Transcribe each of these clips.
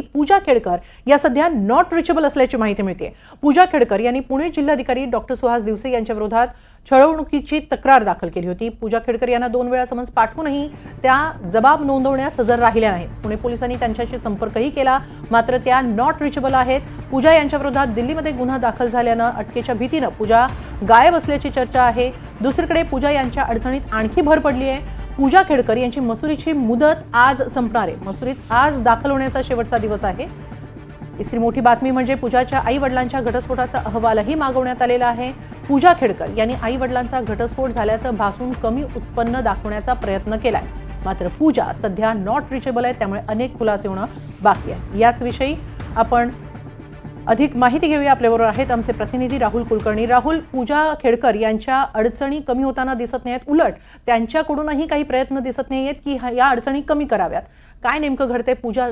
पूजा खेडकर या सध्या not reachable असल्याची माहिती मिळते। पूजा खेडकर यांनी पुणे जिल्हाधिकारी डॉक्टर सुहास दिवसे यांच्या विरोधात छळवणुकीची तक्रार दाखल केली होती। पूजा खेडकर यांना 2 वेळा समन्स पाठवूनही त्या जबाब नोंदवण्यास हजर राहिल्या नाहीत। पुणे पोलिसांनी त्यांच्याशी संपर्कही केला, मात्र त्या नॉट रिचेबल आहेत। पूजा यांच्या विरोधात दिल्लीमध्ये गुन्हा दाखल झाल्यानं अटकेच्या भीतीनं पूजा गायब असल्याची चर्चा आहे। दुसरीकडे पूजा यांच्या अडचणीत आणखी भर पडली आहे। पूजा खेडकर यांची मसुरीची मुदत आज संपणार आहे। मसुरीत आज दाखल होण्याचा शेवटचा दिवस आहे। तिसरी मोठी बातमी म्हणजे पूजाच्या आई-वडिलांच्या घटस्फोटाचा अहवालही मागवण्यात आलेला आहे। पूजा खेडकर यांनी आई-वडिलांचा घटस्फोट झाल्याचं भासून कमी उत्पन्न दाखवण्याचा प्रयत्न केलाय, मात्र पूजा सध्या नॉट रिचेबल आहे, त्यामुळे अनेक खुलासे होणं बाकी आहे। याच विषयी आपण अधिक माहिती घेऊया। आपल्याबरोबर आहेत आमचे प्रतिनिधी राहुल कुलकर्णी। राहुल, पूजा खेडकर यांच्या अडचणी कमी होताना दिसत नाहीत, उलट त्यांच्याकडूनही काही प्रयत्न दिसत नाहीयेत की या अडचणी कमी कराव्यात। काय नेमकं घडते? पूजा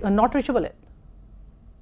नॉट रिचेबल आहे?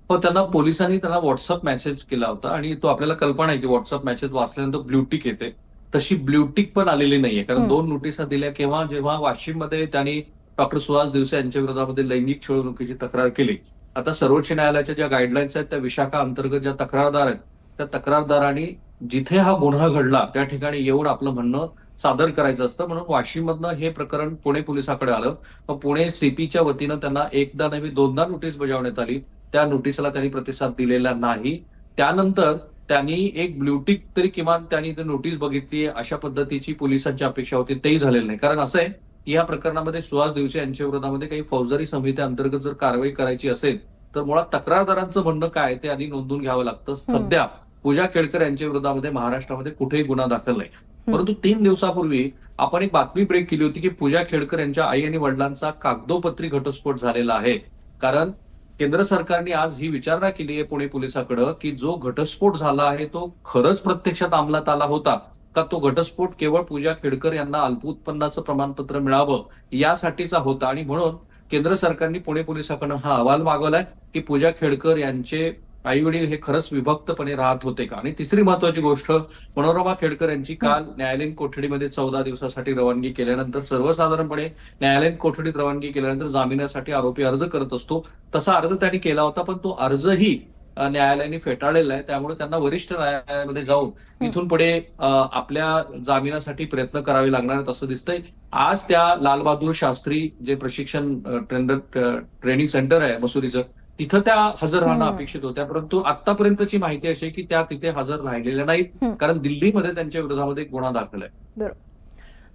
हो, त्यांना पोलिसांनी व्हॉट्सअप मेसेज केला होता आणि तो आपल्याला कल्पना आहे की व्हॉट्सअप मेसेज वाचल्यानंतर ब्ल्यूटिक येते, तशी ब्ल्यूटिक पण आलेली नाहीये। कारण 2 नोटिसा दिल्या, जेव्हा वाशिममध्ये त्यांनी डॉक्टर सुहास दिवसे यांच्या विरोधामध्ये लैंगिक छळवणुकीची तक्रार केली। आता सर्वोच्च न्यायालयाच्या ज्या गाईडलाईन्स आहेत त्या विशाखा अंतर्गत ज्या तक्रारदार आहेत त्या तक्रारदारांनी जिथे हा गुन्हा घडला त्या ठिकाणी येऊन आपलं म्हणणं सादर करायचं असतं, म्हणून वाशिममधनं हे प्रकरण पुणे पोलिसांकडे आलं। मग पुणे सीपीच्या वतीनं त्यांना एकदा नव्हे 2दा नोटीस बजावण्यात आली। त्या नोटीसला त्यांनी प्रतिसाद दिलेला नाही। त्यानंतर त्यांनी एक ब्ल्यूटिक तरी किमान त्यांनी नोटीस बघितली, अशा पद्धतीची पोलिसांची अपेक्षा होती, तेही झालेलं नाही। कारण असं आहे की या प्रकरणामध्ये सुहास दिवसे यांच्या विरोधामध्ये काही फौजदारी संहिते अंतर्गत जर कारवाई करायची असेल तर मुळात तक्रारदारांचं म्हणणं काय ते आधी नोंदवून घ्यावं लागतं। सध्या पूजा खेडकर यांच्या विरोधामध्ये महाराष्ट्रामध्ये कुठेही गुन्हा दाखल नाही, परंतु 3 दिवसापूर्वी आपण एक बातमी ब्रेक केली होती की पूजा खेडकर यांच्या आई आणि वडिलांचा कागदोपत्री घटस्फोट झालेला आहे। कारण केंद्र सरकारने आज ही विचारणा केली आहे पुणे पोलिसांकडे की जो घटस्फोट झाला आहे तो खरंच प्रत्यक्षात अंमलात आला होता का, तो घटस्फोट केवळ पूजा खेडकर यांना अल्प उत्पन्नाचं प्रमाणपत्र मिळावं यासाठीचा होता। आणि म्हणून केंद्र सरकारने पुणे पोलिसांकडून हा अहवाल मागवलाय की पूजा खेडकर यांचे आई वडील हे खरंच विभक्तपणे राहत होते का। आणि तिसरी महत्वाची गोष्ट, मनोरमा खेडकर यांची काल न्यायालयीन कोठडीमध्ये 14 दिवसासाठी रवानगी केल्यानंतर, सर्वसाधारणपणे न्यायालयीन कोठडीत रवानगी केल्यानंतर जामिनासाठी आरोपी अर्ज करत असतो, तसा अर्ज त्यांनी केला होता, पण तो अर्जही न्यायालयाने फेटाळलेला आहे। त्यामुळे त्यांना वरिष्ठ न्यायालयामध्ये जाऊन इथून पुढे आपल्या जामिनासाठी प्रयत्न करावे लागणार आहेत असं दिसतंय। आज त्या लालबहादूर शास्त्री जे प्रशिक्षण ट्रेनिंग सेंटर आहे मसुरीचं, तिथं त्या हजर राहणं अपेक्षित होत्या, परंतु आतापर्यंतची माहिती अशी आहे की त्या तिथे हजर राहिलेल्या नाहीत, कारण दिल्लीमध्ये त्यांच्या विरोधामध्ये एक गुन्हा दाखल आहे। बरोबर,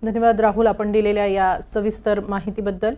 धन्यवाद राहुल आपण दिलेल्या या सविस्तर माहितीबद्दल।